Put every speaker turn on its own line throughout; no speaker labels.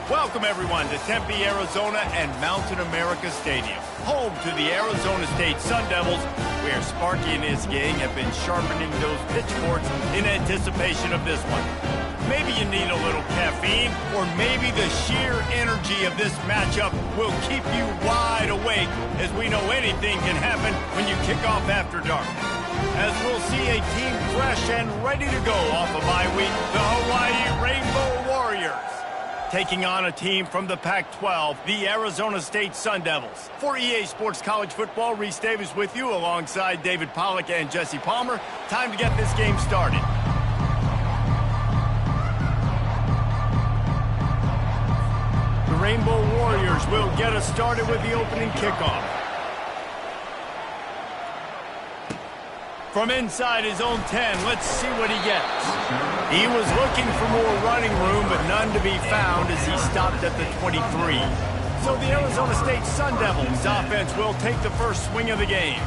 Welcome, everyone, to Tempe, Arizona and Mountain America Stadium, home to the Arizona State Sun Devils, where Sparky and his gang have been sharpening those pitchforks in anticipation of this one. Maybe you need a little caffeine, or maybe the sheer energy of this matchup will keep you wide awake, as we know anything can happen when you kick off after dark. As we'll see a team fresh and ready to go off of bye week, the Hawaii Rainbow Warriors, taking on a team from the Pac-12, the Arizona State Sun Devils. For EA Sports College Football, Reese Davis with you alongside David Pollack and Jesse Palmer. Time to get this game started. The Rainbow Warriors will get us started with the opening kickoff. From inside his own 10, let's see what he gets. He was looking for more running room, but none to be found as he stopped at the 23. So the Arizona State Sun Devils offense will take the first swing of the game.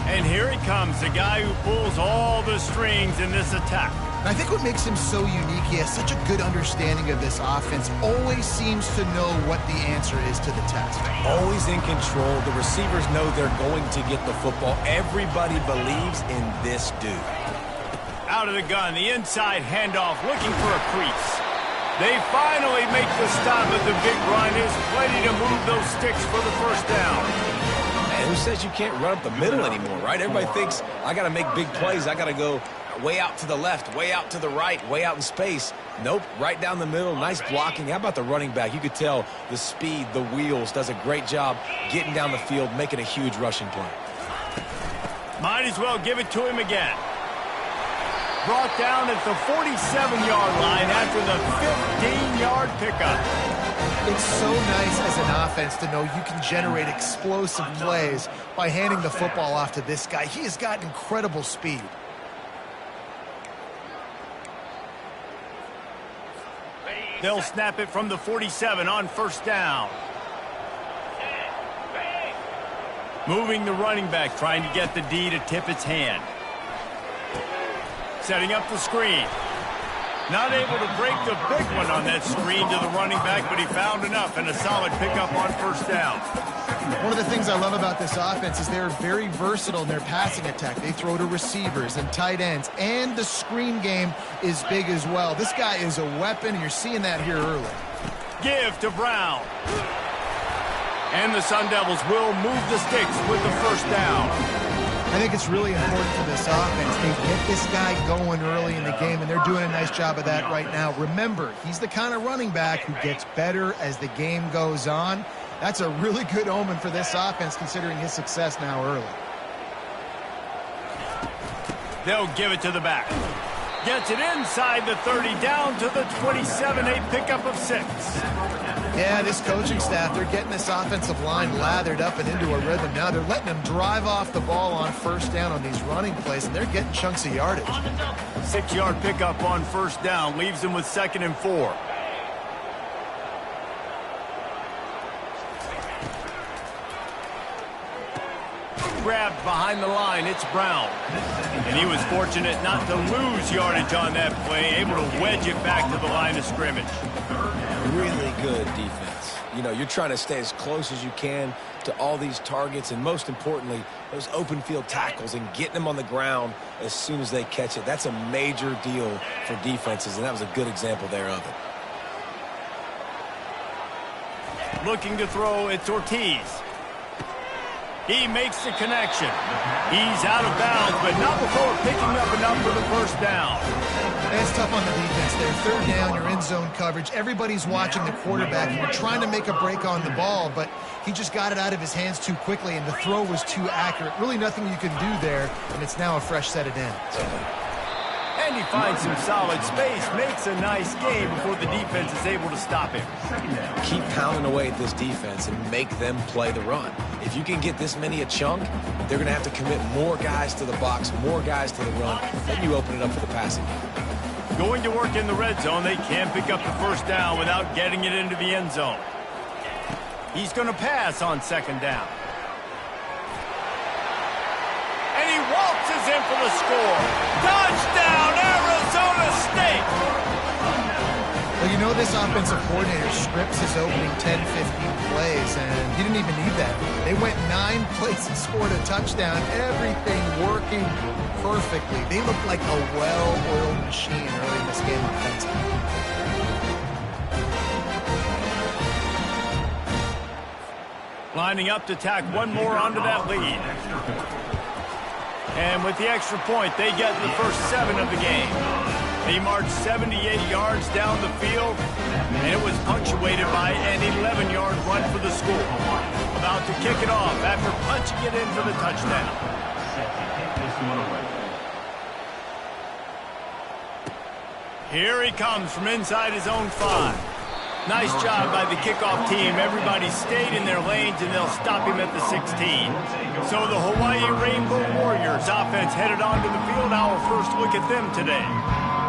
And here he comes, the guy who pulls all the strings in this attack.
I think what makes him so unique, he has such a good understanding of this offense, always seems to know what the answer is to the test.
Always in control. The receivers know they're going to get the football. Everybody believes in this dude.
Out of the gun, the inside handoff, looking for a crease. They finally make the stop, but the big run is ready to move those sticks for the first down.
Man, who says you can't run up the middle anymore, right? Everybody thinks, I got to make big plays. I got to go way out to the left, way out to the right, way out in space. Nope, right down the middle, nice blocking. How about the running back? You could tell the speed, the wheels, does a great job getting down the field, making a huge rushing play.
Might as well give it to him again. Brought down at the 47-yard line after the 15-yard pickup.
It's so nice as an offense to know you can generate explosive plays by handing the football off to this guy. He has got incredible speed.
They'll snap it from the 47 on first down. Moving the running back, trying to get the D to tip its hand. Setting up the screen. Not able to break the big one on that screen to the running back, but he found enough and a solid pickup on first down.
One of the things I love about this offense is they're very versatile in their passing attack. They throw to receivers and tight ends, and the screen game is big as well. This guy is a weapon, and you're seeing that here early.
Give to Brown. And the Sun Devils will move the sticks with the first down.
I think it's really important for this offense. They get this guy going early in the game, and they're doing a nice job of that right now. Remember, he's the kind of running back who gets better as the game goes on. That's a really good omen for this offense, considering his success now early.
They'll give it to the back. Gets it inside the 30, down to the 27, a pickup of 6.
Yeah, this coaching staff, they're getting this offensive line lathered up and into a rhythm. Now they're letting them drive off the ball on first down on these running plays, and they're getting chunks of yardage.
6-yard pickup on first down leaves them with 2nd and 4. Grabbed behind the line, it's Brown. And he was fortunate not to lose yardage on that play, able to wedge it back to the line of scrimmage.
Really good defense. You know, you're trying to stay as close as you can to all these targets, and most importantly, those open field tackles and getting them on the ground as soon as they catch it. That's a major deal for defenses, and that was a good example there of it.
Looking to throw, it's Ortiz. He makes the connection. He's out of bounds, but not before picking up enough for the first down.
It's tough on the defense there. 3rd down, you're in zone coverage. Everybody's watching the quarterback, and you're trying to make a break on the ball, but he just got it out of his hands too quickly, and the throw was too accurate. Really nothing you can do there, and it's now a fresh set of downs.
And he finds some solid space, makes a nice game before the defense is able to stop him.
Keep pounding away at this defense and make them play the run. If you can get this many a chunk, they're going to have to commit more guys to the box, more guys to the run. Then you open it up for the passing game.
Going to work in the red zone, they can pick up the first down without getting it into the end zone. He's going to pass on 2nd down. And he waltzes in for the score. Touchdown, Arizona State!
Well, you know this offensive coordinator scripts his opening 10, 15 plays, and he didn't even need that. They went 9 plays and scored a touchdown. Everything working perfectly. They looked like a well-oiled machine early in this game offensively.
Lining up to tack one more onto that lead. And with the extra point, they get the first 7 of the game. They marched 78 yards down the field, and it was punctuated by an 11-yard run for the score. About to kick it off after punching it in for the touchdown. Here he comes from inside his own 5. Nice job by the kickoff team. Everybody stayed in their lanes, and they'll stop him at the 16. So the Hawaii Rainbow Warriors offense headed onto the field. Our first look at them today.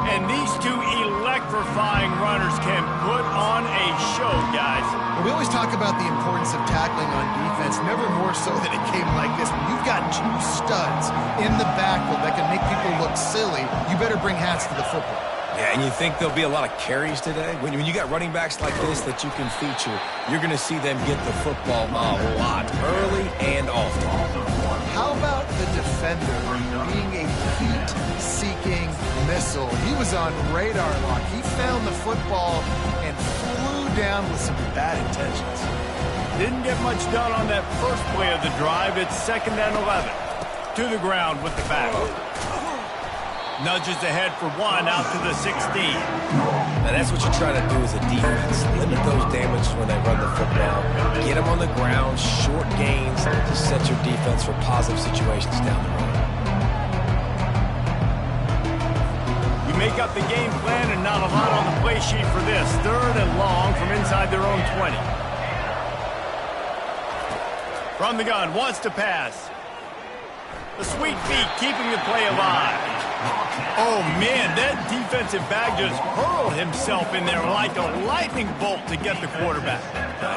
And these 2 electrifying runners can put on a show, guys.
Well, we always talk about the importance of tackling on defense, never more so than a game like this. When you've got 2 studs in the backfield that can make people look silly, you better bring hats to the football.
Yeah, and you think there'll be a lot of carries today? When you got running backs like this that you can feature, you're going to see them get the football a lot, early and often.
How about the defender being a heat-seeking missile? He was on radar lock. He found the football and flew down with some bad intentions.
Didn't get much done on that first play of the drive. It's 2nd and 11. To the ground with the back. Nudges ahead for 1 out to the 16.
Now that's what you try to do as a defense. Limit those damages when they run the football. Get them on the ground, short gains to set your defense for positive situations down the road.
You make up the game plan and not a lot on the play sheet for this. 3rd and long from inside their own 20. From the gun, wants to pass. The sweet feet keeping the play alive. Oh, man, that defensive back just hurled himself in there like a lightning bolt to get the quarterback.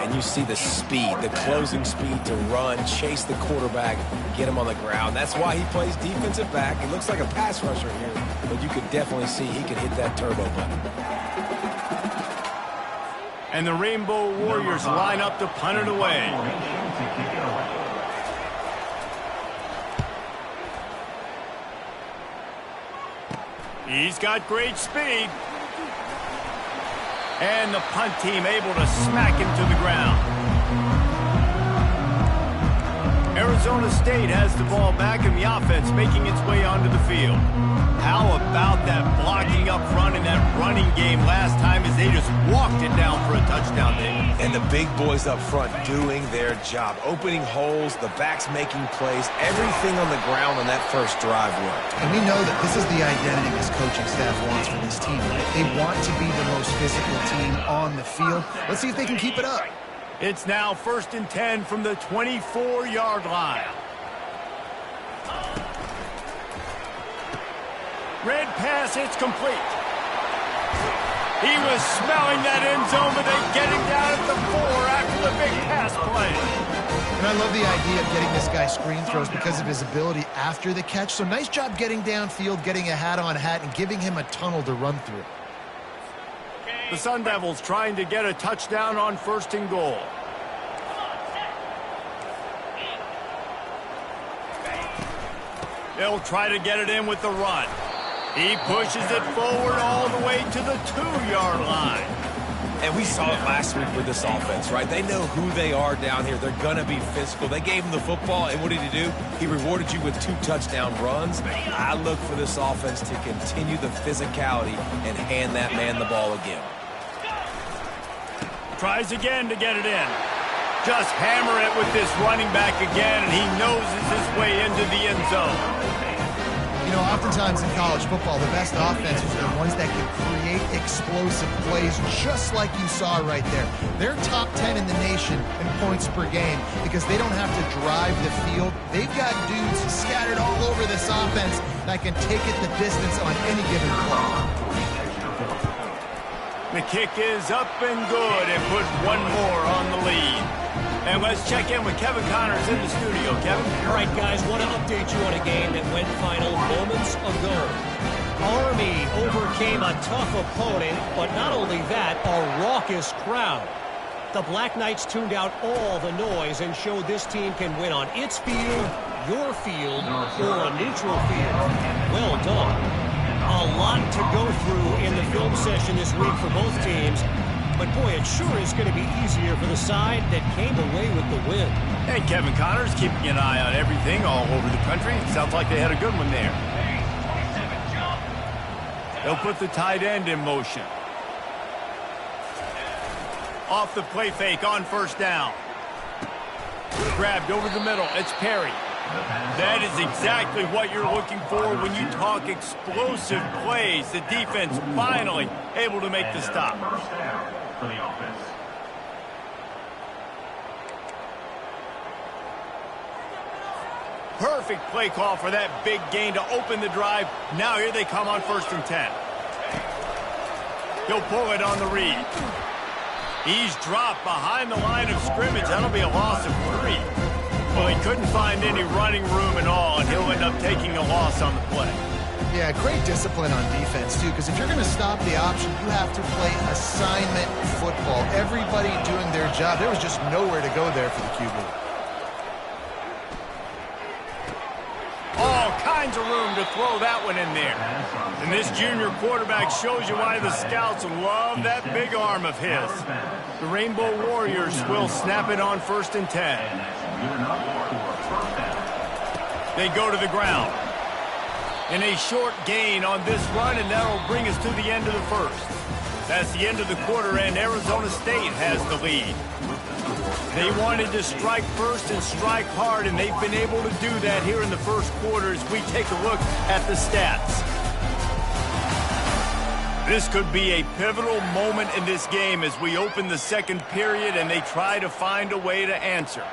And you see the speed, the closing speed to run, chase the quarterback, get him on the ground. That's why he plays defensive back. He looks like a pass rusher here, but you could definitely see he could hit that turbo button.
And the Rainbow Warriors line up to punt it away. He's got great speed. And the punt team able to smack him to the ground. Arizona State has the ball back and the offense making its way onto the field. How about that blocking up front in that running game last time as they just walked it down for a touchdown there.
And the big boys up front doing their job, opening holes, the backs making plays, everything on the ground on that first drive worked.
And we know that this is the identity this coaching staff wants for this team, right? They want to be the most physical team on the field. Let's see if they can keep it up.
It's now 1st and 10 from the 24-yard line. Red pass, it's complete. He was smelling that end zone, but they get him down at the 4 after the big pass play.
And I love the idea of getting this guy screen throws because of his ability after the catch. So nice job getting downfield, getting a hat-on-hat, and giving him a tunnel to run through.
The Sun Devils trying to get a touchdown on 1st and goal. They'll try to get it in with the run. He pushes it forward all the way to the 2-yard line.
And we saw it last week with this offense, right? They know who they are down here. They're going to be physical. They gave him the football, and what did he do? He rewarded you with 2 touchdown runs. I look for this offense to continue the physicality and hand that man the ball again.
Tries again to get it in. Just hammer it with this running back again, and he noses his way into the end zone.
You know, oftentimes in college football, the best offenses are the ones that can create explosive plays just like you saw right there. They're top 10 in the nation in points per game because they don't have to drive the field. They've got dudes scattered all over this offense that can take it the distance on any given play.
The kick is up and good and put one more on the lead. And let's check in with Kevin Connors in the studio. Kevin?
All right, guys, want to update you on a game that went final moments ago. Army overcame a tough opponent, but not only that, a raucous crowd. The Black Knights tuned out all the noise and showed this team can win on its field, your field, or a neutral field. Well done. A lot to go through in the film session this week for both teams, but boy, it sure is going to be easier for the side that came away with the win.
Hey, Kevin Connors keeping an eye on everything all over the country. Sounds like they had a good one there. They'll put the tight end in motion. Off the play fake on first down. Grabbed over the middle. It's Perry. That is exactly what you're looking for when you talk explosive plays. The defense finally able to make the stop. Perfect play call for that big gain to open the drive. Now here they come on 1st and 10. He'll pull it on the read. He's dropped behind the line of scrimmage. That'll be a loss of 3. Well, he couldn't find any running room at all, and he'll end up taking a loss on the play.
Yeah, great discipline on defense, too, because if you're going to stop the option, you have to play assignment football. Everybody doing their job. There was just nowhere to go there for the QB.
All kinds of room to throw that one in there. And this junior quarterback shows you why the scouts love that big arm of his. The Rainbow Warriors will snap it on 1st and 10. They go to the ground. And a short gain on this run, and that'll bring us to the end of the first. That's the end of the quarter, and Arizona State has the lead. They wanted to strike first and strike hard, and they've been able to do that here in the first quarter as we take a look at the stats. This could be a pivotal moment in this game as we open the second period and they try to find a way to answer.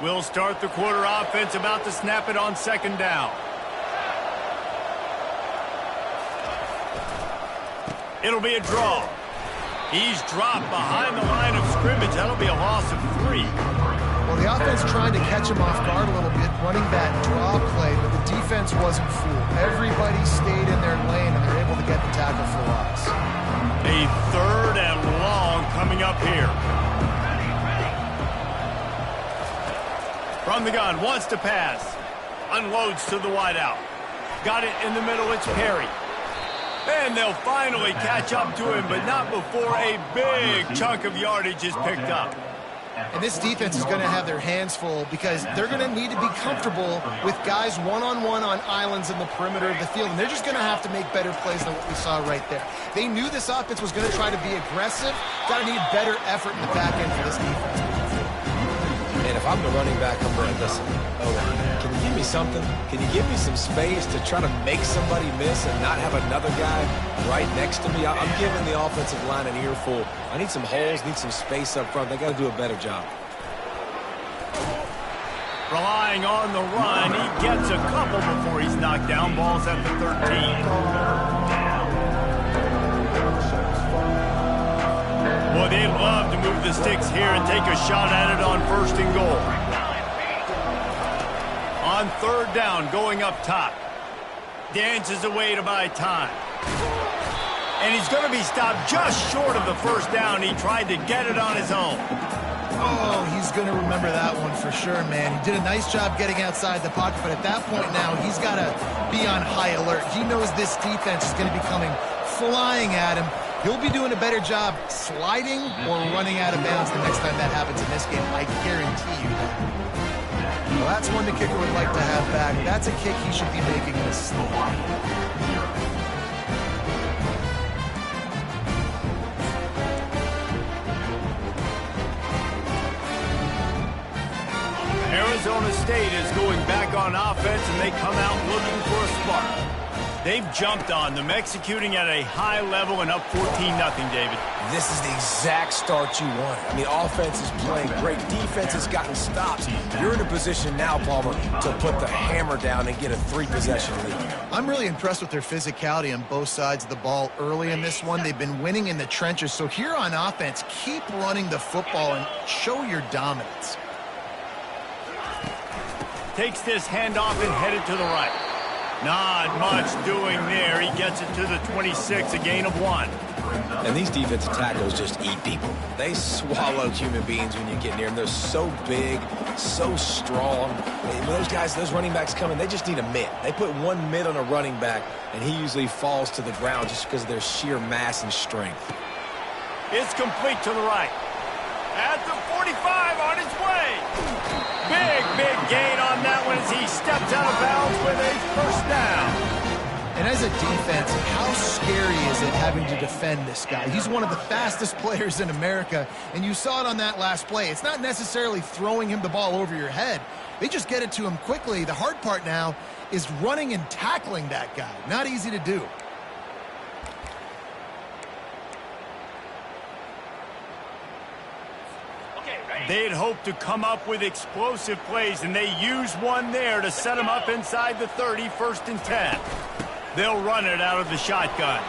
We'll start the quarter offense about to snap it on 2nd down. It'll be a draw. He's dropped behind the line of scrimmage. That'll be a loss of 3.
Well, the offense trying to catch him off guard a little bit, running that draw play, but the defense wasn't fooled. Everybody stayed in their lane, and they're able to get the tackle for loss.
A 3rd and long coming up here. From the gun, wants to pass. Unloads to the wideout. Got it in the middle, it's Perry. And they'll finally catch up to him, but not before a big chunk of yardage is picked up.
And this defense is going to have their hands full because they're going to need to be comfortable with guys one-on-one on islands in the perimeter of the field. And they're just going to have to make better plays than what we saw right there. They knew this offense was going to try to be aggressive. Got to need better effort in the back end for this defense.
And if I'm the running back, I'm going to listen. Oh, can you give me something? Can you give me some space to try to make somebody miss and not have another guy right next to me? I'm giving the offensive line an earful. I need some holes, need some space up front. They got to do a better job.
Relying on the run, he gets a couple before he's knocked down. Ball's at the 13. Well, they'd love to move the sticks here and take a shot at it on 1st and goal. On 3rd down, going up top. Dances away to buy time. And he's going to be stopped just short of the 1st down. He tried to get it on his own.
Oh, he's going to remember that one for sure, man. He did a nice job getting outside the pocket, but at that point now, he's got to be on high alert. He knows this defense is going to be coming flying at him. He'll be doing a better job sliding or running out of bounds the next time that happens in this game. I guarantee you that. Well, that's one the kicker would like to have back. That's a kick he should be making in his sleep.
Arizona State is going back on offense, and they come out looking for a spark. They've jumped on them, executing at a high level and up 14-0, David.
This is the exact start you want. I mean, offense is playing great. Defense has gotten stops. You're in a position now, Palmer, to put the hammer down and get a 3-possession lead.
I'm really impressed with their physicality on both sides of the ball early in this one. They've been winning in the trenches. So here on offense, keep running the football and show your dominance.
Takes this handoff and headed to the right. Not much doing there. He gets it to the 26, a gain of 1.
And these defensive tackles just eat people. They swallow human beings when you get near them. They're so big, so strong. And when those guys, those running backs come in, they just need a mitt. They put one mitt on a running back, and he usually falls to the ground just because of their sheer mass and strength.
It's complete to the right. At the 45 on his way. Big gain on that one as he steps out of bounds with a first down.
And as a defense, how scary is it having to defend this guy? He's one of the fastest players in America, and you saw it on that last play. It's not necessarily throwing him the ball over your head. They just get it to him quickly. The hard part now is running and tackling that guy. Not easy to do.
They'd hoped to come up with explosive plays, and they used one there to set them up inside the 30, 1st and 10. They'll run it out of the shotgun.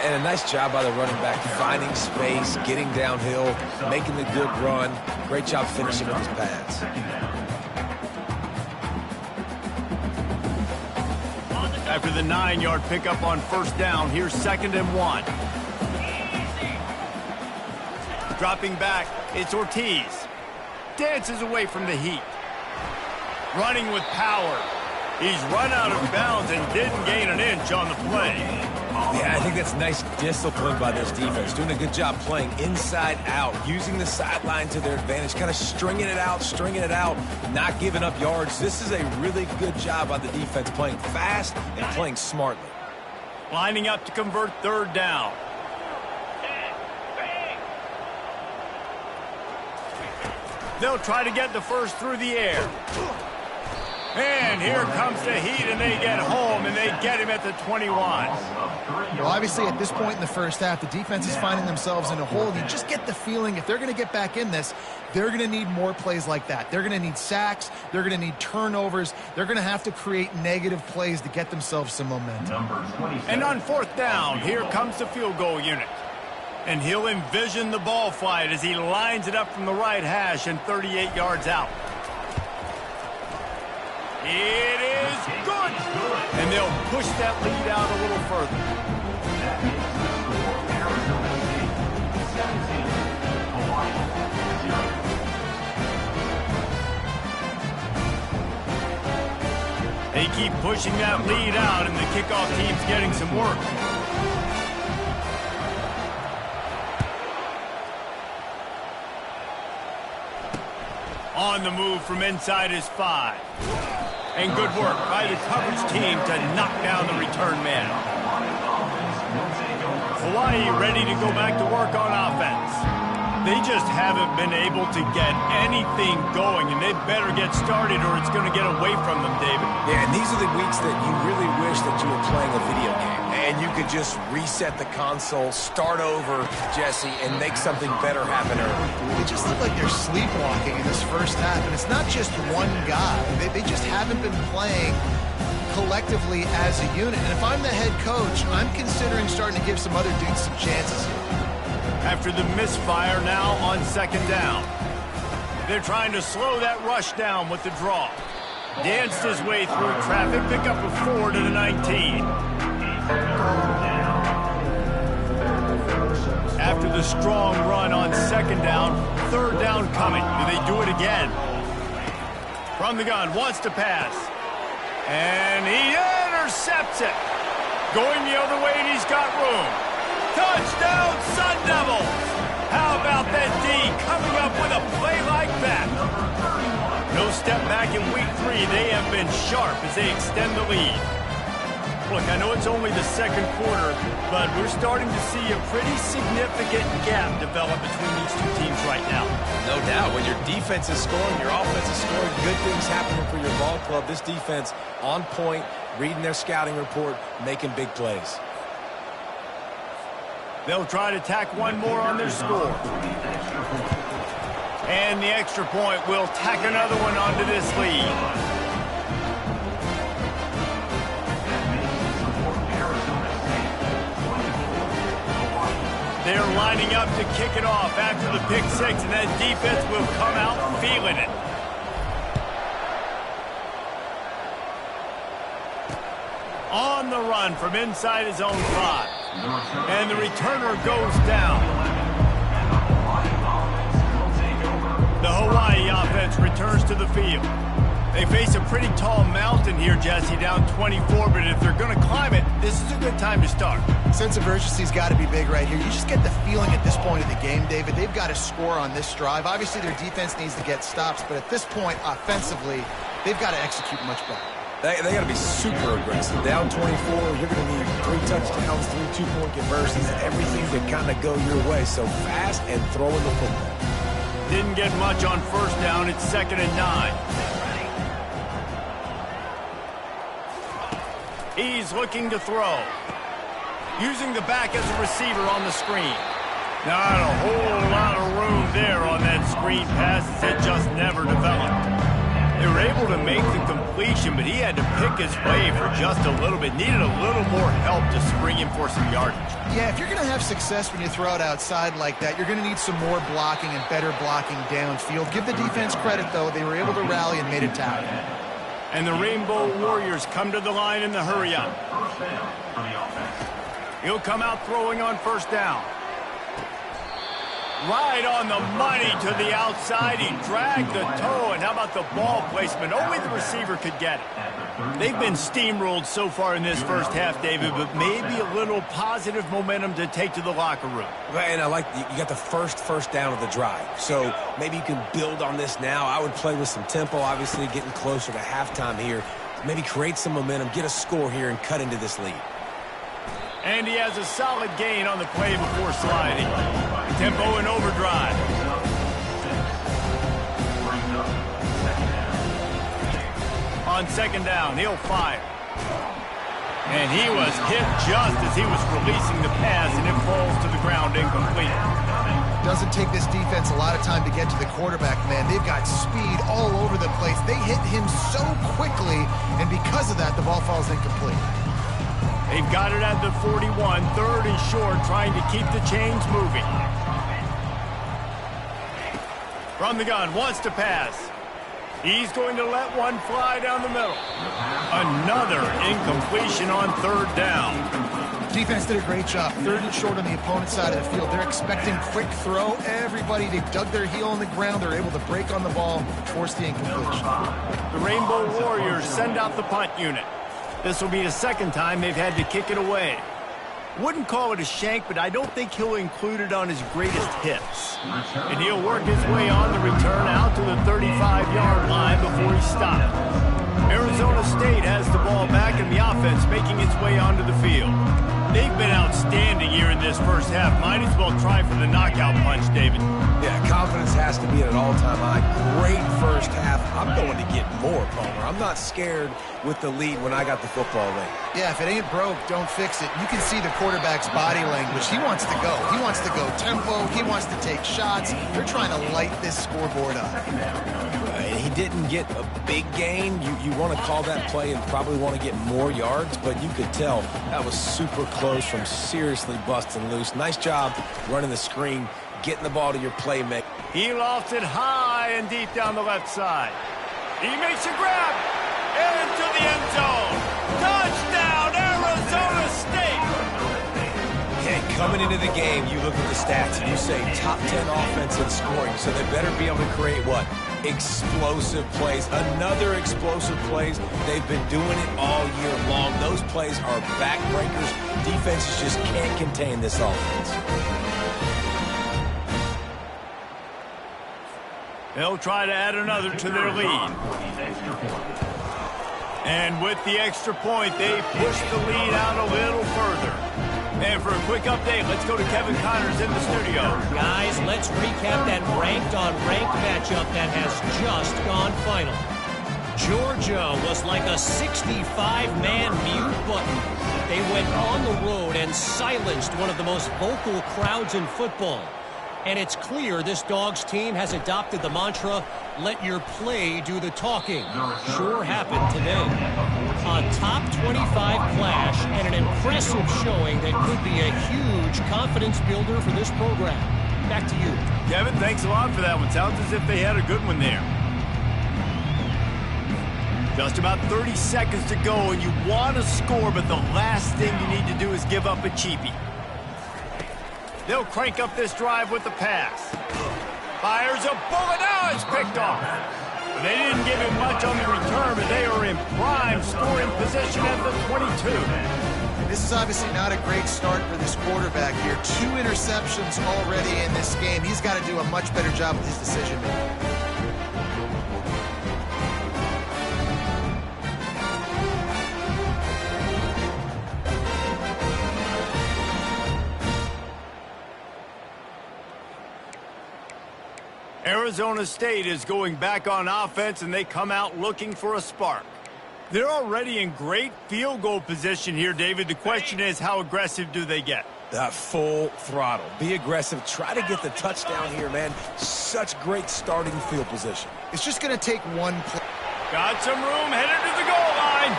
And a nice job by the running back, finding space, getting downhill, making the good run. Great job finishing with his pads.
After the 9-yard pickup on 1st down, here's 2nd and 1. Dropping back, it's Ortiz. Dances away from the heat. Running with power. He's run out of bounds and didn't gain an inch on the play.
Yeah, I think that's nice discipline by this defense. Doing a good job playing inside out, using the sideline to their advantage, kind of stringing it out, not giving up yards. This is a really good job by the defense, playing fast and playing smartly.
Lining up to convert 3rd down. They'll try to get the first through the air. And here comes the heat, and they get home, and they get him at the 21.
Well, obviously, at this point in the first half, the defense is finding themselves in a hole. You just get the feeling if they're going to get back in this, they're going to need more plays like that. They're going to need sacks. They're going to need turnovers. They're going to have to create negative plays to get themselves some momentum.
And on 4th down, here comes the field goal unit. And he'll envision the ball flight as he lines it up from the right hash and 38 yards out. It is good. And they'll push that lead out a little further. They keep pushing that lead out, and the kickoff team's getting some work. On the move from inside his 5. And good work by the coverage team to knock down the return man. Hawaii ready to go back to work on offense. They just haven't been able to get anything going, and they better get started or it's going to get away from them, David.
Yeah, and these are the weeks that you really wish that you were playing a video game. And you could just reset the console, start over, Jesse, and make something better happen early.
They just look like they're sleepwalking in this first half, and it's not just one guy. They just haven't been playing collectively as a unit. And if I'm the head coach, I'm considering starting to give some other dudes some chances here.
After the misfire, now on 2nd down. They're trying to slow that rush down with the draw. Danced his way through traffic, pick up a 4 to the 19. After the strong run on 2nd down, 3rd down coming. Do they do it again? From the gun, wants to pass. And he intercepts it. Going the other way, and he's got room. Touchdown, Sun Devils! How about that D coming up with a play like that? No step back in week 3. They have been sharp as they extend the lead. Look, I know it's only the 2nd quarter, but we're starting to see a pretty significant gap develop between these two teams right now.
No doubt. When your defense is scoring, your offense is scoring, good things happening for your ball club. This defense on point, reading their scouting report, making big plays.
They'll try to tack one more on their score. And the extra point will tack another one onto this lead. They're lining up to kick it off after the pick 6, and that defense will come out feeling it. On the run from inside his own 5. And the returner goes down. The Hawaii offense returns to the field. They face a pretty tall mountain here, Jesse, down 24, but if they're going to climb it, this is a good time to start.
Sense of urgency's got to be big right here. You just get the feeling at this point of the game, David, they've got to score on this drive. Obviously, their defense needs to get stops, but at this point, offensively, they've got to execute much better.
They got to be super aggressive. Down 24, you're going to need 3 touchdowns, 3 2-point conversions, everything to kind of go your way. So fast and throwing the football.
Didn't get much on first down. It's 2nd and 9. He's looking to throw. Using the back as a receiver on the screen. Not a whole lot of room there on that screen pass. It just never developed. They were able to make the completion, but he had to pick his way for just a little bit. Needed a little more help to spring him for some yardage.
Yeah, if you're going to have success when you throw it outside like that, you're going to need some more blocking and better blocking downfield. Give the defense credit, though. They were able to rally and made a tackle.
And the Rainbow Warriors come to the line in the hurry-up. He'll come out throwing on first down. Right on the money to the outside. He dragged the toe, and how about the ball placement? Only the receiver could get it. They've been steamrolled so far in this first half, David, but maybe a little positive momentum to take to the locker room.
And I like you got the first down of the drive, so maybe you can build on this now. I would play with some tempo, obviously getting closer to halftime here. Maybe create some momentum, get a score here, and cut into this lead.
And he has a solid gain on the play before sliding. Tempo and overdrive. On 2nd down, he'll fire. And he was hit just as he was releasing the pass, and it falls to the ground incomplete.
Doesn't take this defense a lot of time to get to the quarterback, man. They've got speed all over the place. They hit him so quickly, and because of that, the ball falls incomplete.
They've got it at the 41, 3rd and short, trying to keep the chains moving. From the gun, wants to pass. He's going to let one fly down the middle. Another incompletion on 3rd down.
Defense did a great job. 3rd and short on the opponent's side of the field. They're expecting quick throw. Everybody, they dug their heel on the ground. They're able to break on the ball, force the incompletion.
The Rainbow Warriors send out the punt unit. This will be the 2nd time they've had to kick it away. Wouldn't call it a shank, but I don't think he'll include it on his greatest hits. And he'll work his way on the return out to the 35-yard line before he stopped. Arizona State has the ball back and the offense making its way onto the field. They've been outstanding here in this first half. Might as well try for the knockout punch, David.
Yeah, confidence has to be at an all-time high. Great first half. I'm going to get more, Palmer. I'm not scared with the lead when I got the football late.
Yeah, if it ain't broke, don't fix it. You can see the quarterback's body language. He wants to go. He wants to go tempo. He wants to take shots. They're trying to light this scoreboard up.
He didn't get a big gain. You want to call that play and probably want to get more yards, but you could tell that was super close from seriously busting loose. Nice job running the screen, getting the ball to your playmaker.
He lofts it high and deep down the left side. He makes a grab into the end zone. Touchdown, Arizona State!
And coming into the game, you look at the stats and you say top 10 offense in scoring, so they better be able to create what? Explosive plays. Another explosive plays. They've been doing it all year long. Those plays are backbreakers. Defenses just can't contain this offense.
They'll try to add another to their lead. And with the extra point, they push the lead out a little further. And for a quick update, let's go to Kevin Connors in the studio.
Guys, let's recap that ranked-on-ranked matchup that has just gone final. Georgia was like a 65-man mute button. They went on the road and silenced one of the most vocal crowds in football. And it's clear this Dogs team has adopted the mantra, let your play do the talking. Sure happened today. A top 25 clash and an impressive showing that could be a huge confidence builder for this program. Back to you.
Kevin, thanks a lot for that one. Sounds as if they had a good one there. Just about 30 seconds to go, and you want to score, but the last thing you need to do is give up a cheapie. They'll crank up this drive with the pass. Fires a bullet. Now it's picked off. They didn't give him much on the return, but they are in prime scoring position at the 22.
This is obviously not a great start for this quarterback here. 2 interceptions already in this game. He's got to do a much better job with his decision-making.
Arizona State is going back on offense, and they come out looking for a spark. They're already in great field goal position here, David. The question is, how aggressive do they get?
Full throttle. Be aggressive. Try to get the touchdown here, man. Such great starting field position.
It's just going to take one play.
Got some room, headed to the goal line,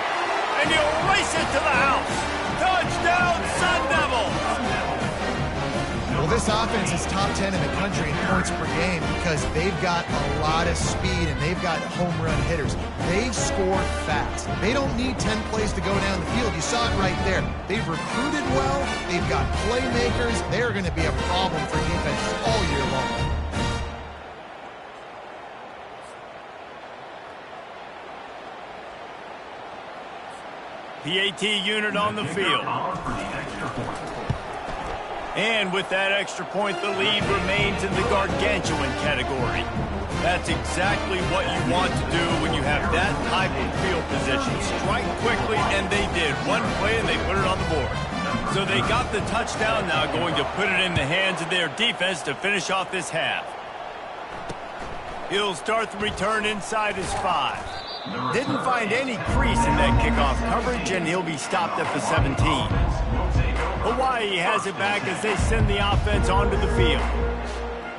and he'll race it to the house. Touchdown, Sun Devils!
Well, this offense is top 10 in the country in points per game because they've got a lot of speed and they've got home run hitters. They score fast. They don't need 10 plays to go down the field. You saw it right there. They've recruited well. They've got playmakers. They're going to be a problem for defenses all year long.
PAT unit on the field. And with that extra point, the lead remains in the gargantuan category. That's exactly what you want to do when you have that type of field position. Strike quickly, and they did. One play, and they put it on the board. So they got the touchdown, now going to put it in the hands of their defense to finish off this half. He'll start the return inside his 5. Didn't find any crease in that kickoff coverage, and he'll be stopped at the 17. Hawaii has it back as they send the offense onto the field.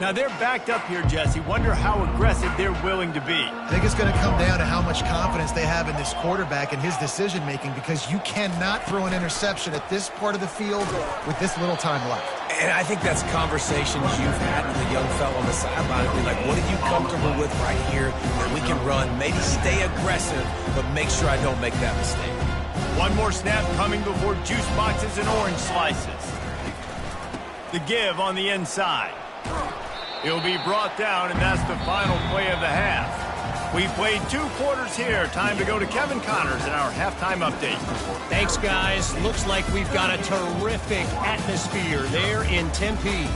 Now they're backed up here, Jesse. Wonder how aggressive they're willing to be.
I think it's going to come down to how much confidence they have in this quarterback and his decision-making, because you cannot throw an interception at this part of the field with this little time left.
And I think that's conversations you've had with a young fellow on the sideline. Like, what are you comfortable with right here that we can run? Maybe stay aggressive, but make sure I don't make that mistake.
One more snap coming before juice boxes and orange slices. The give on the inside. He'll be brought down, and that's the final play of the half. We played 2 quarters here. Time to go to Kevin Connors in our halftime update.
Thanks, guys. Looks like we've got a terrific atmosphere there in Tempe.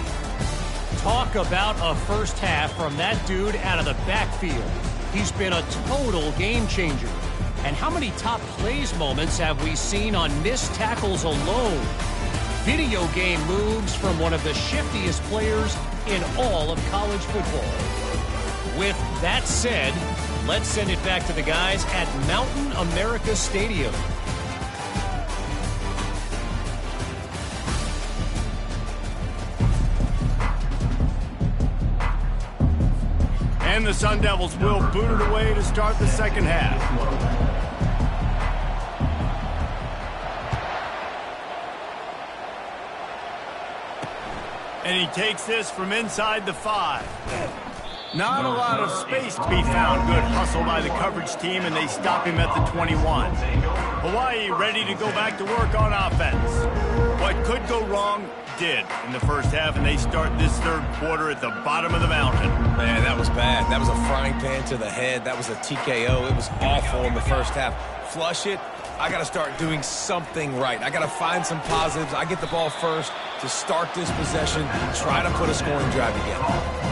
Talk about a first half from that dude out of the backfield. He's been a total game changer. And how many top plays moments have we seen on missed tackles alone? Video game moves from one of the shiftiest players in all of college football. With that said, let's send it back to the guys at Mountain America Stadium.
And the Sun Devils will boot it away to start the second half. And he takes this from inside the 5. Not a lot of space to be found. Good hustle by the coverage team, and they stop him at the 21. Hawaii ready to go back to work on offense. What could go wrong did in the first half, and they start this third quarter at the bottom of the mountain.
Man, that was bad. That was a frying pan to the head. That was a TKO. It was awful in the first half. Flush it. I got to start doing something right. I got to find some positives. I get the ball first to start this possession, try to put a scoring drive together.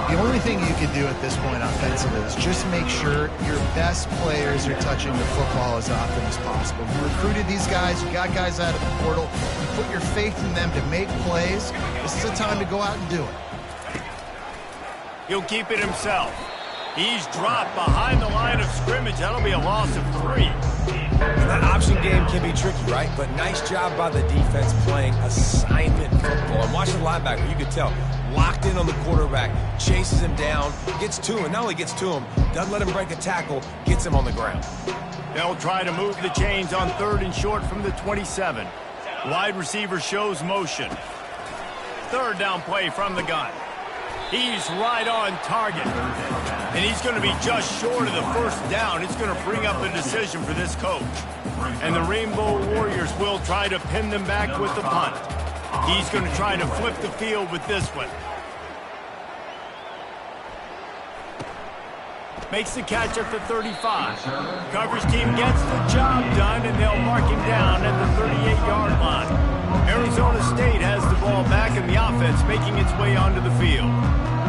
The only thing you can do at this point offensively is just make sure your best players are touching the football as often as possible. You recruited these guys. You got guys out of the portal. You put your faith in them to make plays. This is a time to go out and do it.
He'll keep it himself. He's dropped behind the line of scrimmage. That'll be a loss of 3.
That option game can be tricky, right? But nice job by the defense playing assignment football. And watch the linebacker, you could tell, locked in on the quarterback, chases him down, gets to him, not only gets to him, doesn't let him break a tackle, gets him on the ground.
They'll try to move the chains on 3rd and short from the 27. Wide receiver shows motion. 3rd down play from the gun. He's right on target. And he's going to be just short of the first down. It's going to bring up a decision for this coach. And the Rainbow Warriors will try to pin them back with the punt. He's going to try to flip the field with this one. Makes the catch at the 35. Coverage team gets the job done, and they'll mark him down at the 38-yard line. Arizona State has the ball back in the offense, making its way onto the field.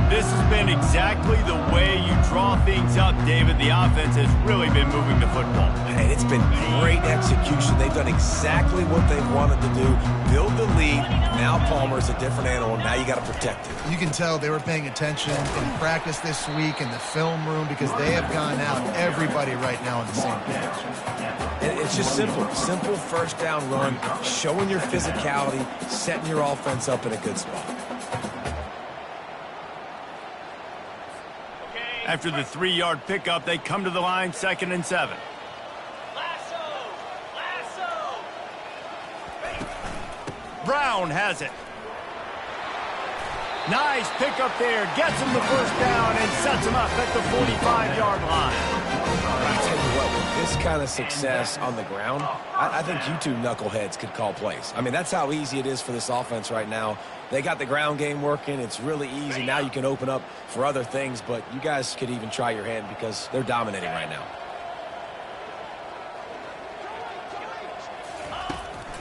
This has been exactly the way you draw things up, David. The offense has really been moving the football.
And it's been great execution. They've done exactly what they've wanted to do. Build the lead. Now Palmer's a different animal. Now you got to protect it.
You can tell they were paying attention in practice this week in the film room because they have gone out, everybody right now on the same page.
And it's just simple. Simple first down run, showing your physicality, setting your offense up in a good spot.
After the 3-yard pickup, they come to the line, 2nd and 7. Brown has it. Nice pickup there. Gets him the first down and sets him up at the 45-yard line.
I tell you what, with this kind of success on the ground, I think you two knuckleheads could call plays. I mean, that's how easy it is for this offense right now. They got the ground game working. It's really easy. Now you can open up for other things, but you guys could even try your hand because they're dominating right now.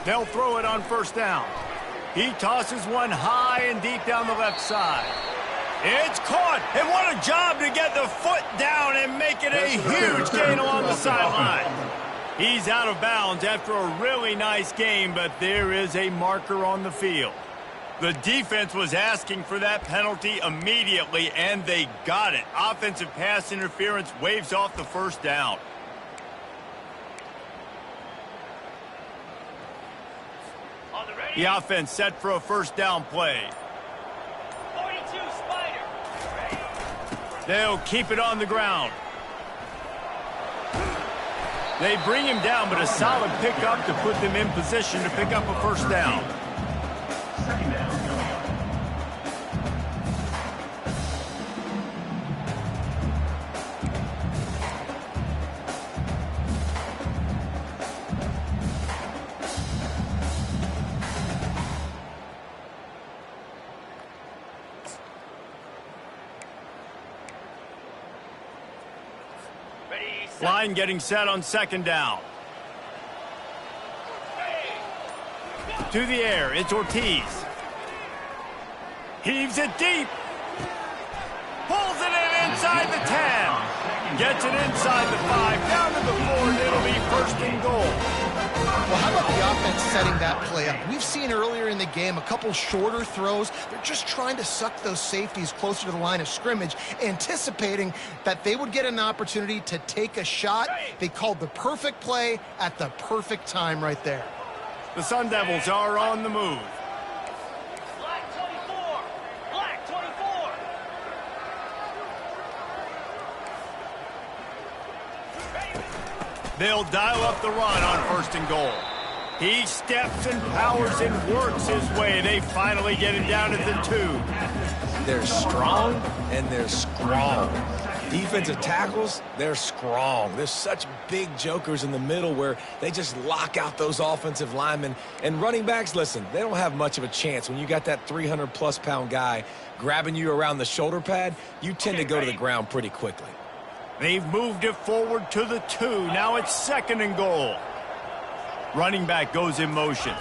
They'll throw it on first down. He tosses one high and deep down the left side. It's caught, and what a job to get the foot down and make it a huge gain along the sideline. He's out of bounds after a really nice game, but there is a marker on the field. The defense was asking for that penalty immediately, and they got it. Offensive pass interference waves off the first down. The offense set for a first down play.
42 Spider.
They'll keep it on the ground. They bring him down, but a solid pickup to put them in position to pick up a first down. Line getting set on second down. To the air, it's Ortiz. Heaves it deep. Pulls it in inside the 10. Gets it inside the 5, down to the 4, and it'll be first and goal.
Well, how about the offense setting that play up? We've seen earlier in the game a couple shorter throws. They're just trying to suck those safeties closer to the line of scrimmage, anticipating that they would get an opportunity to take a shot. They called the perfect play at the perfect time right there.
The Sun Devils are on the move.
Black 24. Black 24.
They'll dial up the run on first and goal. He steps and powers and works his way. They finally get him down at the 2.
They're strong and they're strong. Defensive tackles, they're strong. There's such big jokers in the middle where they just lock out those offensive linemen. And running backs, listen, they don't have much of a chance. When you got that 300-plus pound guy grabbing you around the shoulder pad, you tend to go to the ground pretty quickly.
They've moved it forward to the 2. Now it's second and goal. Running back goes in motion.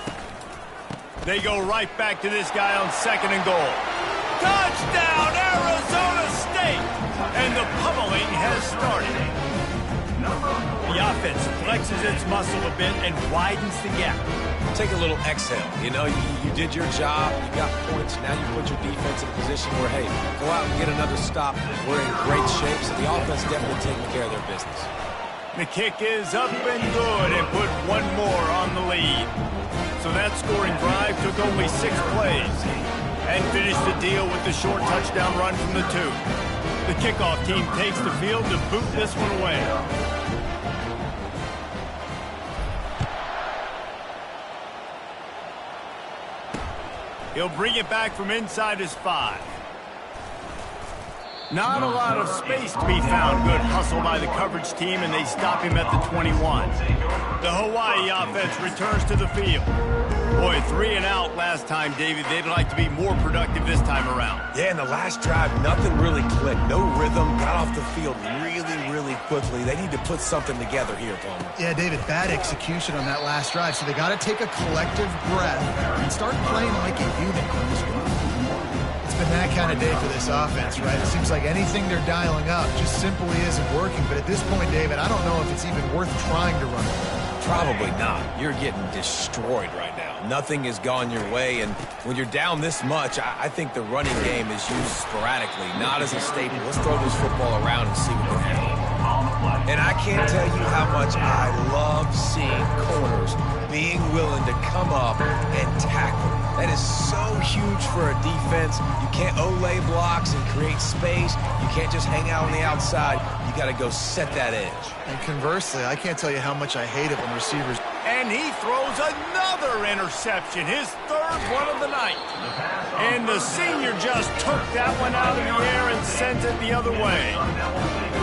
They go right back to this guy on second and goal. Touchdown, Arizona State! And the pummeling has started. The offense flexes its muscle a bit and widens the gap.
Take a little exhale. You know, you did your job. You got points. Now you put your defense in a position where, hey, go out and get another stop. We're in great shape, so the offense definitely taking care of their business.
The kick is up and good and put one more on the lead. So that scoring drive took only 6 plays and finished the deal with the short touchdown run from the 2. The kickoff team takes the field to boot this one away. He'll bring it back from inside his 5. Not a lot of space to be found. Good hustle by the coverage team, and they stop him at the 21. The Hawaii offense returns to the field. Boy, 3 and out last time, David. They'd like to be more productive this time around.
Yeah, in the last drive, nothing really clicked. No rhythm. Got off the field really quickly. They need to put something together here, Palmer.
Yeah, David, bad execution on that last drive. So they got to take a collective breath and start playing like a unit. It's been that kind of day for this offense, right? It seems like anything they're dialing up just simply isn't working. But at this point, David, I don't know if it's even worth trying to run it.
Probably not. You're getting destroyed right now. Nothing has gone your way, and when you're down this much, I think the running game is used sporadically, not as a staple. Let's throw this football around and see what we can. And I can't tell you how much I love seeing corners being willing to come up and tackle. That is so huge for a defense. You can't olay blocks and create space. You can't just hang out on the outside. You got to go set that edge.
And conversely, I can't tell you how much I hate it when receivers...
And he throws another interception, his 3rd one of the night. And the senior just took that one out of the air and sent it the other way.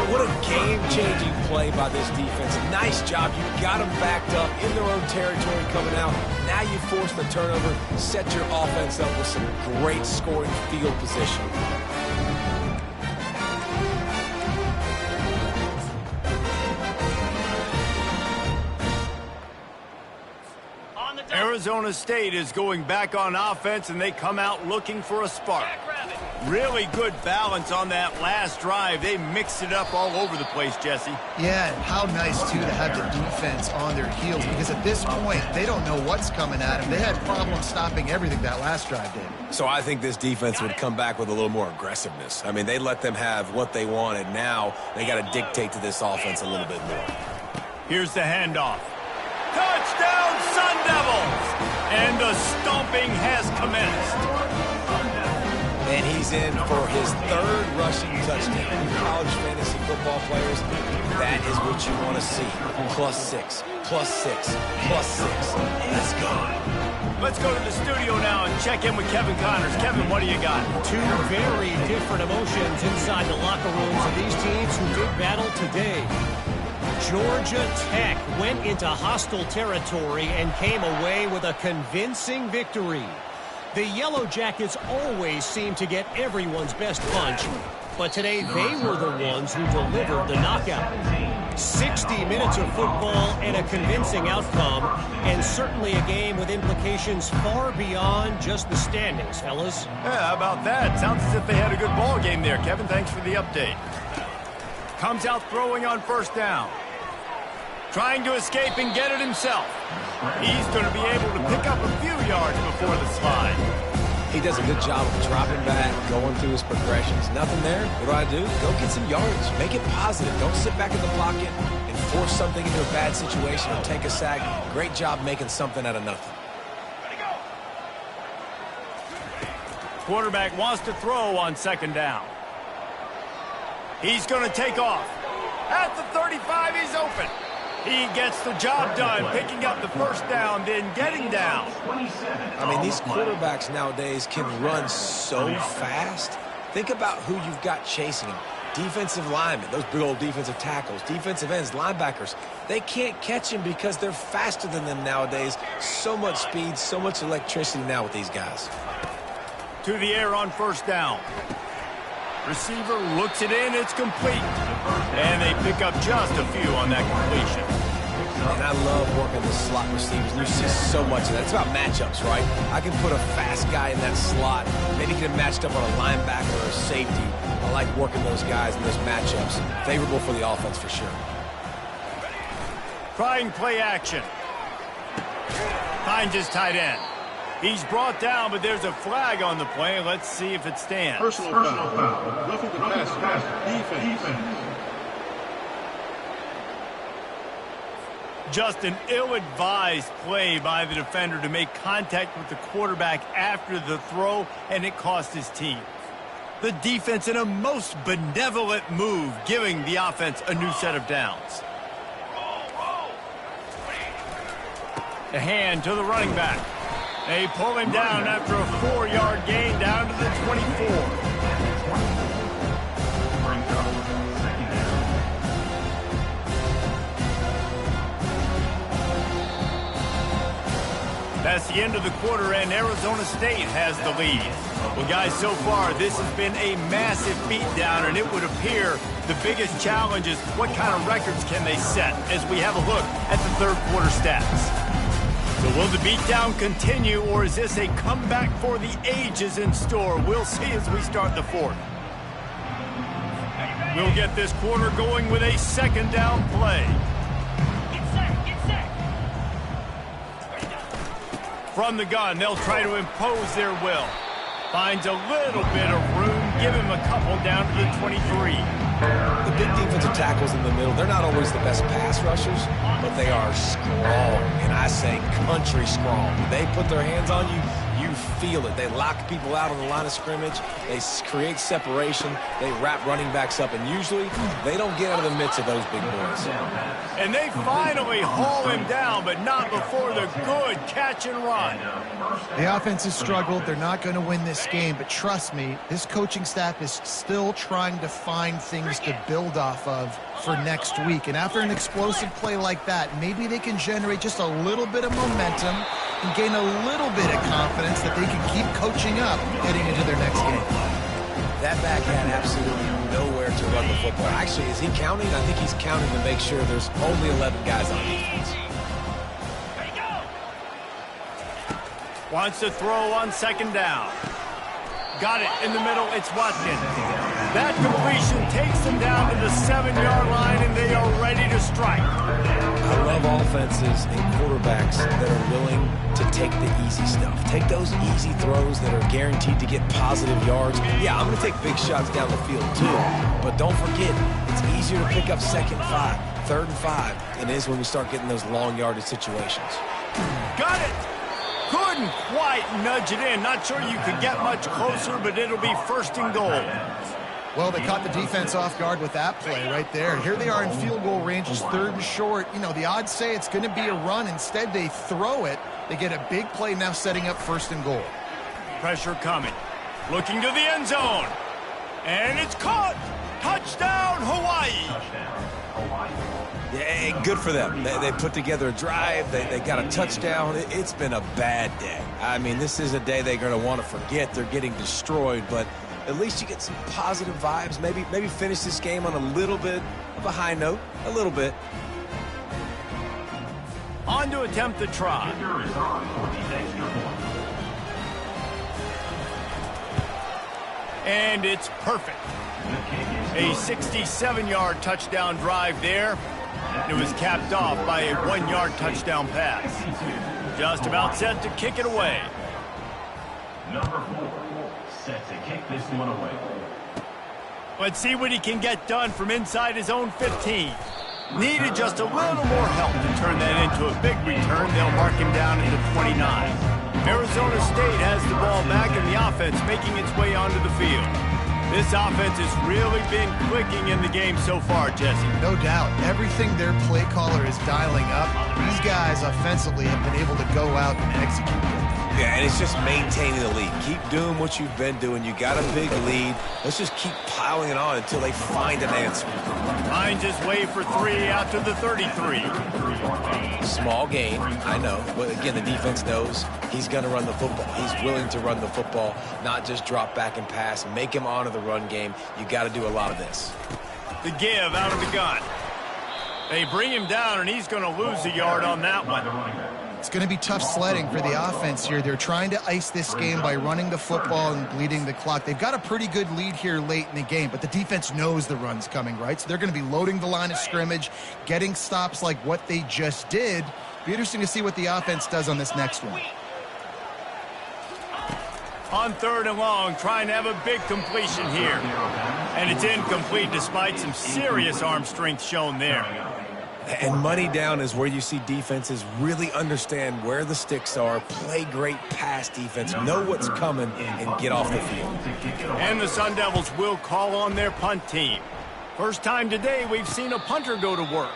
What a game-changing play by this defense. Nice job. You got them backed up in their own territory coming out. Now you force the turnover, set your offense up with some great scoring field position.
Arizona State is going back on offense, and they come out looking for a spark. Really good balance on that last drive. They mixed it up all over the place, Jesse.
Yeah, and how nice, too, to have the defense on their heels, because at this point, they don't know what's coming at them. They had problems stopping everything that last drive did.
So I think this defense would come back with a little more aggressiveness. I mean, they let them have what they wanted. Now they got to dictate to this offense a little bit more.
Here's the handoff. Touchdown, Sun Devils! And the stomping has commenced.
And he's in for his 3rd rushing touchdown. You college fantasy football players, that is what you want to see. +6, +6, +6. Let's go.
Let's go to the studio now and check in with Kevin Connors. Kevin, what do you got?
2 very different emotions inside the locker rooms of these teams who did battle today. Georgia Tech went into hostile territory and came away with a convincing victory. The Yellow Jackets always seem to get everyone's best punch, but today they were the ones who delivered the knockout. 60 minutes of football and a convincing outcome, and certainly a game with implications far beyond just the standings, fellas.
Yeah, how about that? Sounds as if they had a good ball game there. Kevin, thanks for the update. Comes out throwing on 1st down. Trying to escape and get it himself. He's going to be able to pick up a few yards before the slide.
He does a good job of dropping back, going through his progressions. Nothing there. What do? Go get some yards. Make it positive. Don't sit back in the pocket and force something into a bad situation or take a sack. Great job making something out of nothing.
Quarterback wants to throw on 2nd down. He's going to take off. At the 35, he's open. He gets the job done, picking up the 1st down, then getting down.
I mean, these quarterbacks nowadays can run so fast. Think about who you've got chasing him. Defensive linemen, those big old defensive tackles, defensive ends, linebackers. They can't catch him because they're faster than them nowadays. So much speed, so much electricity now with these guys.
To the air on 1st down. Receiver looks it in, it's complete. And they pick up just a few on that completion.
And I love working the slot receivers. You see so much of that. It's about matchups, right? I can put a fast guy in that slot, maybe get him matched up on a linebacker or a safety. I like working those guys in those matchups. Favorable for the offense for sure.
Trying play action. Finds his tight end. He's brought down, but there's a flag on the play. Let's see if it stands.
Personal foul. Roughing the passer. Defense.
Just an ill-advised play by the defender to make contact with the quarterback after the throw, and it cost his team. The defense in a most benevolent move, giving the offense a new set of downs. The hand to the running back. They pull him down after a 4-yard gain down to the 24. That's the end of the quarter, and Arizona State has the lead. Well, guys, so far, this has been a massive beatdown, and it would appear the biggest challenge is what kind of records can they set as we have a look at the third quarter stats. So will the beatdown continue, or is this a comeback for the ages in store? We'll see as we start the fourth. We'll get this quarter going with a second down play. From the gun, they'll try to impose their will. Finds a little bit of room. Give him a couple down to the 23.
The big defensive tackles in the middle, they're not always the best pass rushers, but they are strong, and I say country strong. When they put their hands on you, you feel it. They lock people out on the line of scrimmage. They create separation. They wrap running backs up, and usually they don't get out of the midst of those big boys.
And they finally haul him down, but not before the good catch and run.
The offense has struggled. They're not going to win this game, but trust me, this coaching staff is still trying to find things to build off of for next week. And after an explosive play like that, maybe they can generate just a little bit of momentum and gain a little bit of confidence that they can keep coaching up heading into their next game.
That back had absolutely nowhere to run the football. Actually, is he counting? I think he's counting to make sure there's only 11 guys on defense.
Wants to throw on second down. Got it in the middle. It's Watkins. That completion takes them down to the 7-yard line, and they are ready to strike.
I love offenses and quarterbacks that are willing to take the easy stuff. Take those easy throws that are guaranteed to get positive yards. Yeah, I'm going to take big shots down the field too, but don't forget, it's easier to pick up second and 5, third and 5 than it is when we start getting those long yardage situations.
Got it. Couldn't quite nudge it in. Not sure you could get much closer, but it'll be first and goal.
Well, they caught the defense off guard with that play right there. Here they are in field goal range, it's third and short. You know, the odds say it's going to be a run. Instead, they throw it. They get a big play now setting up first and goal.
Pressure coming. Looking to the end zone. And it's caught. Touchdown, Hawaii.
Yeah, good for them. They put together a drive. They got a touchdown. It's been a bad day. I mean, this is a day they're going to want to forget. They're getting destroyed, but at least you get some positive vibes. Maybe finish this game on a little bit of a high note. A little bit.
On to attempt the try. And it's perfect. A 67-yard touchdown drive there. It was capped off by a 1-yard touchdown pass. Just about set to kick it away.
Number 4, set to kick this one away.
Let's see what he can get done from inside his own 15. Needed just a little more help to turn that into a big return. They'll mark him down at the 29. Arizona State has the ball back, and the offense making its way onto the field. This offense has really been clicking in the game so far, Jesse.
No doubt. Everything their play caller is dialing up, these guys offensively have been able to go out and execute them.
Yeah, and it's just maintaining the lead. Keep doing what you've been doing. You got a big lead. Let's just keep piling it on until they find an answer.
Finds his way for 3 out to the 33.
Small gain, I know. But again, the defense knows he's going to run the football. He's willing to run the football, not just drop back and pass. Make him honor the run game. You got to do a lot of this.
The give out of the gun. They bring him down, and he's going to lose a yard on that one.
It's going to be tough sledding for the offense here. They're trying to ice this game by running the football and bleeding the clock. They've got a pretty good lead here late in the game, but the defense knows the run's coming, right? So they're going to be loading the line of scrimmage, getting stops like what they just did. Be interesting to see what the offense does on this next one.
On 3rd and long, trying to have a big completion here. And it's incomplete despite some serious arm strength shown there.
And money down is where you see defenses really understand where the sticks are, play great pass defense, know what's coming, and get off the field.
And the Sun Devils will call on their punt team. First time today we've seen a punter go to work.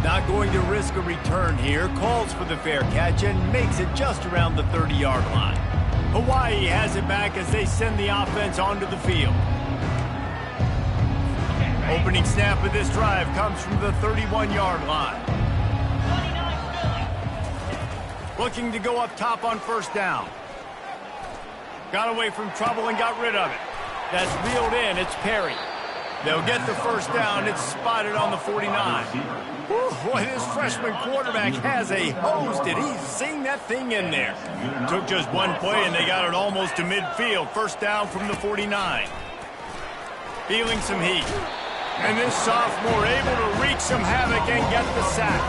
Not going to risk a return here, calls for the fair catch and makes it just around the 30-yard line. Hawaii has it back as they send the offense onto the field. Opening snap of this drive comes from the 31-yard line. Looking to go up top on first down. Got away from trouble and got rid of it. That's reeled in. It's Perry. They'll get the first down. It's spotted on the 49. Whew, boy, this freshman quarterback has a hose. Did he zing that thing in there? Took just one play, and they got it almost to midfield. First down from the 49. Feeling some heat. And this sophomore able to wreak some havoc and get the sack.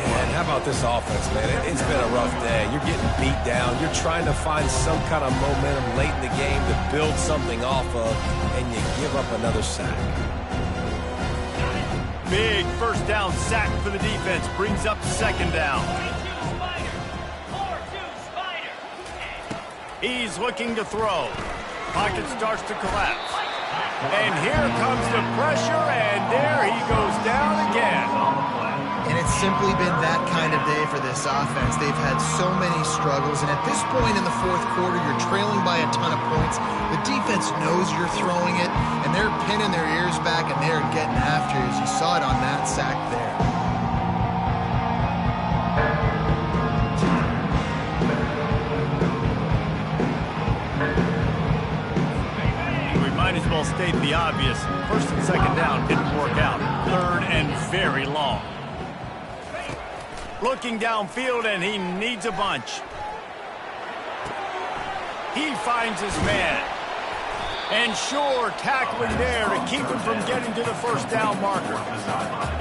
Man, how about this offense, man? It's been a rough day. You're getting beat down. You're trying to find some kind of momentum late in the game to build something off of, and you give up another sack.
Big first down sack for the defense. Brings up second down.
4-2 Spider.
He's looking to throw. Pocket starts to collapse. And here comes the pressure, and there he goes down again.
And it's simply been that kind of day for this offense. They've had so many struggles, and at this point in the fourth quarter, you're trailing by a ton of points. The defense knows you're throwing it, and they're pinning their ears back, and they're getting after you, as you saw it on that sack there.
We might as well state the obvious. First and second down didn't work out. Third and very long. Looking downfield, and he needs a bunch. He finds his man. And sure, tackling there to keep him from getting to the first down marker.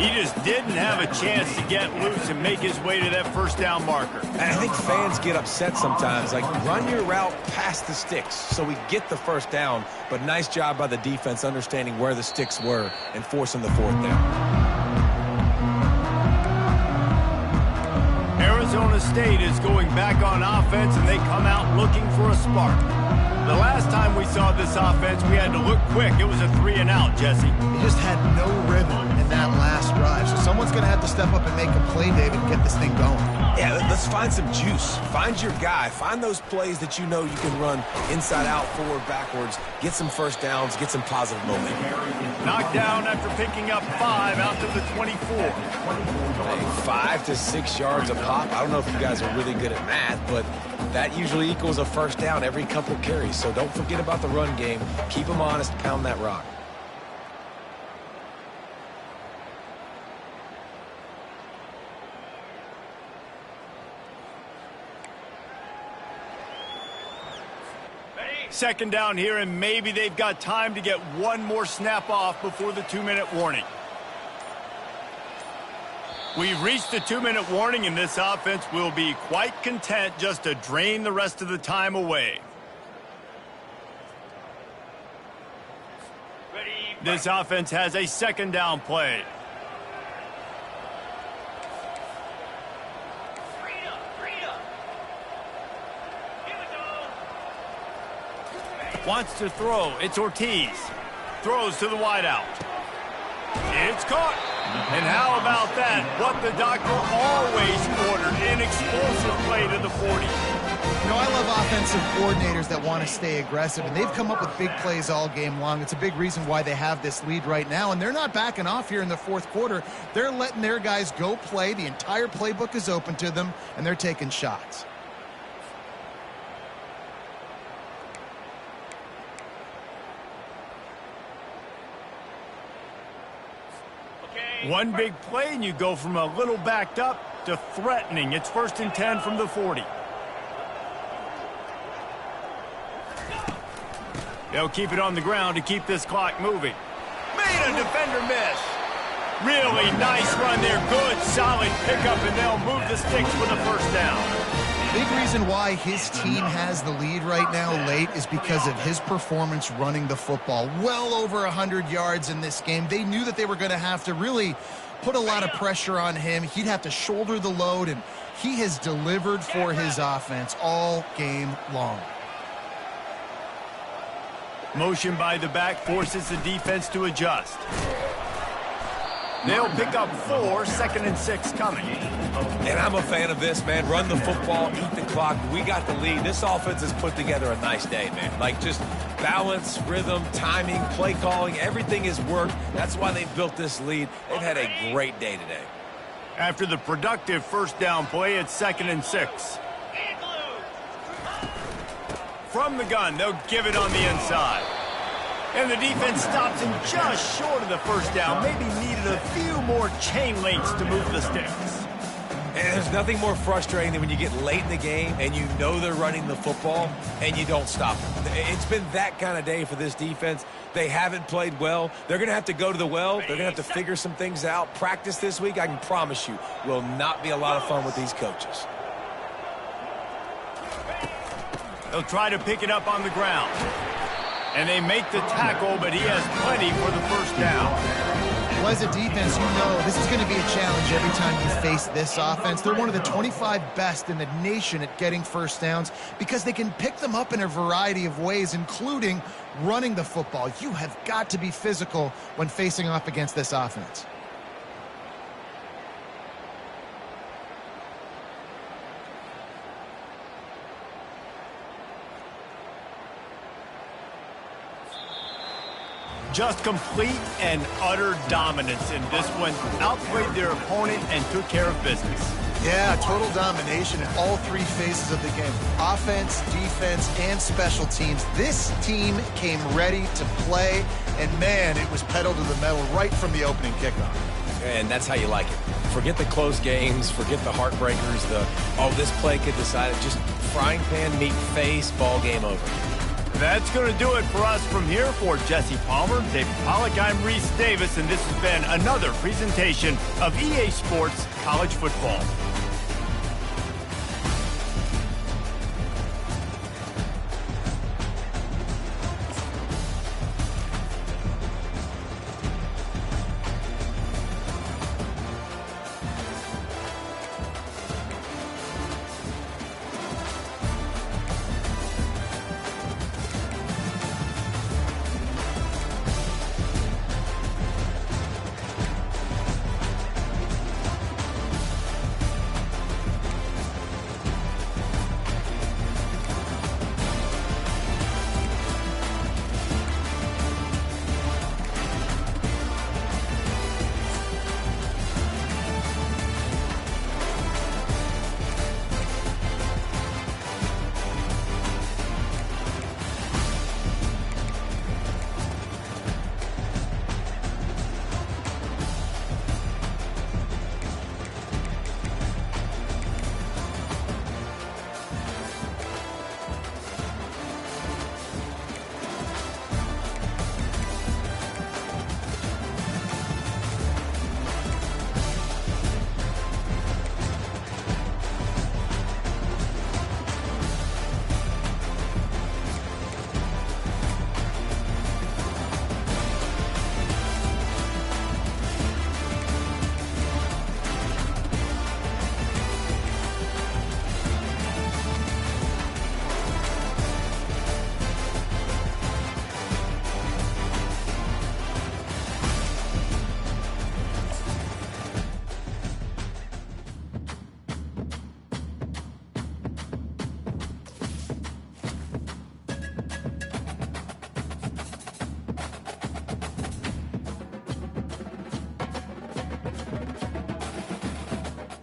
He just didn't have a chance to get loose and make his way to that first down marker.
And I think fans get upset sometimes. Like, run your route past the sticks so we get the first down. But nice job by the defense understanding where the sticks were and forcing the fourth down.
Arizona State is going back on offense, and they come out looking for a spark. The last time we saw this offense, we had to look quick. It was a 3-and-out, Jesse.
They just had no rhythm in that last drive. So someone's going to have to step up and make a play, David, and get this thing going.
Yeah, let's find some juice. Find your guy. Find those plays that you know you can run inside out, forward, backwards. Get some first downs. Get some positive momentum.
Knocked down after picking up 5 out to the 24.
Hey, 5 to 6 yards a pop. I don't know if you guys are really good at math, but that usually equals a first down every couple carries. So don't forget about the run game. Keep them honest. Pound that rock.
Second down here, and maybe they've got time to get one more snap off before the 2-minute warning. We've reached the 2-minute warning, and this offense will be quite content just to drain the rest of the time away. This offense has a second down play. Wants to throw. It's Ortiz. Throws to the wideout. It's caught. And how about that? What the doctor always ordered. An explosive play to the 40.
You know, I love offensive coordinators that want to stay aggressive, and they've come up with big plays all game long. It's a big reason why they have this lead right now, and they're not backing off here in the fourth quarter. They're letting their guys go play. The entire playbook is open to them, and they're taking shots.
One big play, and you go from a little backed up to threatening. It's 1st and 10 from the 40. They'll keep it on the ground to keep this clock moving. Made a defender miss. Really nice run there. Good, solid pickup, and they'll move the sticks for the first down.
Big reason why his team has the lead right now late is because of his performance running the football. Well over 100 yards in this game. They knew that they were going to have to really put a lot of pressure on him. He'd have to shoulder the load, and he has delivered for his offense all game long.
Motion by the back forces the defense to adjust. They'll pick up 4, 2nd and 6 coming.
And I'm a fan of this, man. Run the football, eat the clock. We got the lead. This offense has put together a nice day, man. Like, just balance, rhythm, timing, play calling, everything has worked. That's why they built this lead. They've had a great day today.
After the productive first down play, it's 2nd and 6. From the gun, they'll give it on the inside. And the defense stops him just short of the first down. Maybe needed a few more chain links to move the sticks.
And there's nothing more frustrating than when you get late in the game and you know they're running the football and you don't stop them. It's been that kind of day for this defense. They haven't played well. They're going to have to go to the well. They're going to have to figure some things out. Practice this week, I can promise you, will not be a lot of fun with these coaches.
They'll try to pick it up on the ground. And they make the tackle, but he has plenty for the first down.
Well, as a defense, you know this is going to be a challenge every time you face this offense. They're one of the 25 best in the nation at getting first downs because they can pick them up in a variety of ways, including running the football. You have got to be physical when facing off against this offense.
Just complete and utter dominance in this one. Outplayed their opponent and took care of business.
Yeah, total domination in all three phases of the game. Offense, defense, and special teams. This team came ready to play, and man, it was pedal to the metal right from the opening kickoff.
And that's how you like it. Forget the close games, forget the heartbreakers, this play could decide it. Just frying pan, meet face, ball game over.
That's going to do it for us from here. For Jesse Palmer, David Pollack, I'm Reese Davis, and this has been another presentation of EA Sports College Football.